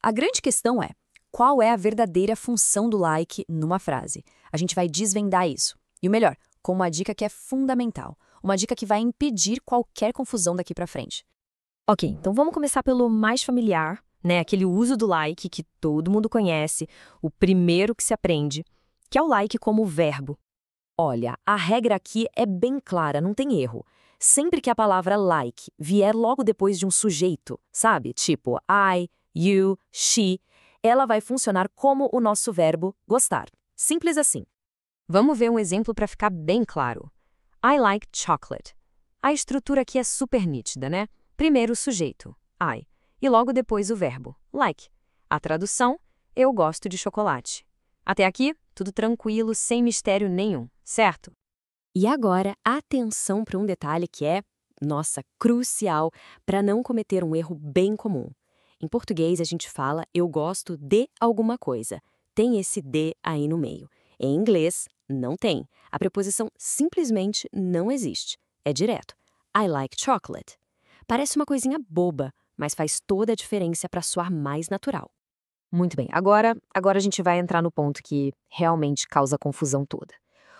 A grande questão é, qual é a verdadeira função do like numa frase? A gente vai desvendar isso. E o melhor, com uma dica que é fundamental. Uma dica que vai impedir qualquer confusão daqui pra frente. Ok, então vamos começar pelo mais familiar, né? Aquele uso do like que todo mundo conhece, o primeiro que se aprende, que é o like como verbo. Olha, a regra aqui é bem clara, não tem erro. Sempre que a palavra like vier logo depois de um sujeito, sabe? Tipo I, you, she, ela vai funcionar como o nosso verbo gostar. Simples assim. Vamos ver um exemplo para ficar bem claro. I like chocolate. A estrutura aqui é super nítida, né? Primeiro o sujeito, I, e logo depois o verbo, like. A tradução, eu gosto de chocolate. Até aqui, tudo tranquilo, sem mistério nenhum, certo? E agora, atenção para um detalhe que é, nossa, crucial para não cometer um erro bem comum. Em português, a gente fala eu gosto de alguma coisa. Tem esse de aí no meio. Em inglês, não tem. A preposição simplesmente não existe. É direto. I like chocolate. Parece uma coisinha boba, mas faz toda a diferença para soar mais natural. Muito bem, agora a gente vai entrar no ponto que realmente causa a confusão toda.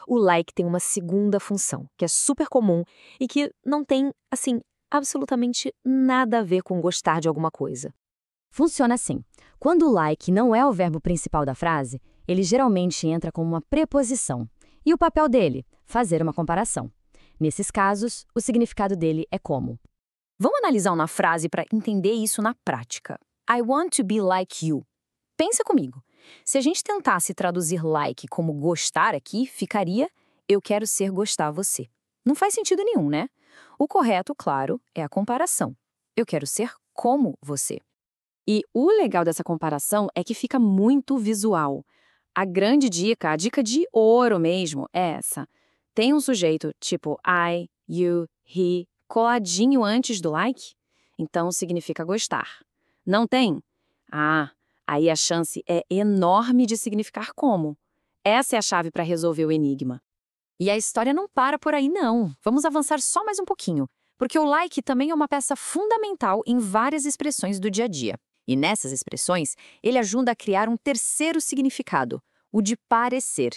O like tem uma segunda função, que é super comum e que não tem, assim, absolutamente nada a ver com gostar de alguma coisa. Funciona assim. Quando o like não é o verbo principal da frase, ele geralmente entra como uma preposição. E o papel dele? Fazer uma comparação. Nesses casos, o significado dele é como: Vamos analisar uma frase para entender isso na prática. I want to be like you. Pensa comigo. Se a gente tentasse traduzir like como gostar aqui, ficaria eu quero ser gostar você. Não faz sentido nenhum, né? O correto, claro, é a comparação. Eu quero ser como você. E o legal dessa comparação é que fica muito visual. A grande dica, a dica de ouro mesmo, é essa. Tem um sujeito tipo I, you, he, coladinho antes do like? Então significa gostar. Não tem? Aí a chance é enorme de significar como. Essa é a chave para resolver o enigma. E a história não para por aí, não. Vamos avançar só mais um pouquinho, porque o like também é uma peça fundamental em várias expressões do dia a dia. E nessas expressões, ele ajuda a criar um terceiro significado, o de parecer.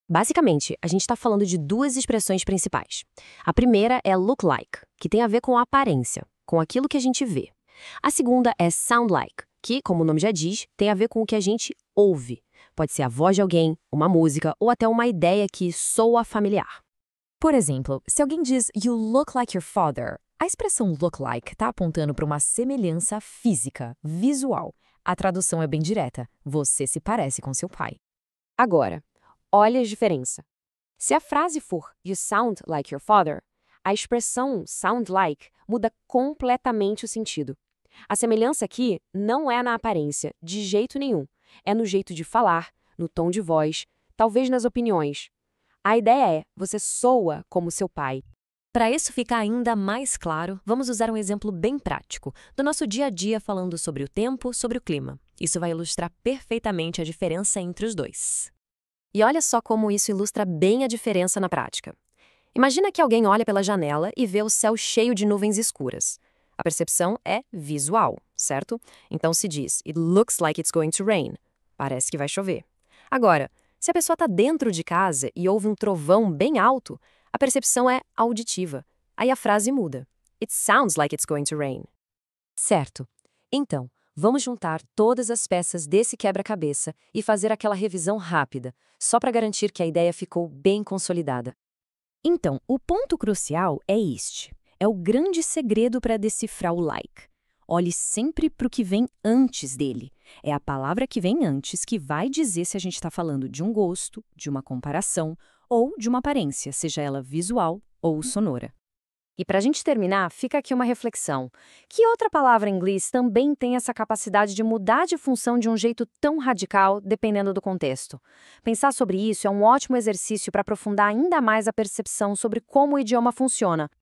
Basicamente, a gente está falando de duas expressões principais. A primeira é look like, que tem a ver com a aparência, com aquilo que a gente vê. A segunda é sound like, que, como o nome já diz, tem a ver com o que a gente ouve. Pode ser a voz de alguém, uma música ou até uma ideia que soa familiar. Por exemplo, se alguém diz "You look like your father", a expressão look like está apontando para uma semelhança física, visual. A tradução é bem direta. Você se parece com seu pai. Agora, olha a diferença. Se a frase for "You sound like your father", a expressão sound like muda completamente o sentido. A semelhança aqui não é na aparência, de jeito nenhum. É no jeito de falar, no tom de voz, talvez nas opiniões. A ideia é, você soa como seu pai. Para isso ficar ainda mais claro, vamos usar um exemplo bem prático, do nosso dia a dia falando sobre o tempo, sobre o clima. Isso vai ilustrar perfeitamente a diferença entre os dois. E olha só como isso ilustra bem a diferença na prática. Imagina que alguém olha pela janela e vê o céu cheio de nuvens escuras. A percepção é visual, certo? Então se diz, it looks like it's going to rain. Parece que vai chover. Agora, se a pessoa está dentro de casa e ouve um trovão bem alto, a percepção é auditiva. Aí a frase muda. It sounds like it's going to rain. Certo. Então, vamos juntar todas as peças desse quebra-cabeça e fazer aquela revisão rápida, só para garantir que a ideia ficou bem consolidada. Então, o ponto crucial é este. É o grande segredo para decifrar o like. Olhe sempre para o que vem antes dele. É a palavra que vem antes que vai dizer se a gente está falando de um gosto, de uma comparação ou de uma aparência, seja ela visual ou sonora. E para a gente terminar, fica aqui uma reflexão. Que outra palavra em inglês também tem essa capacidade de mudar de função de um jeito tão radical, dependendo do contexto? Pensar sobre isso é um ótimo exercício para aprofundar ainda mais a percepção sobre como o idioma funciona.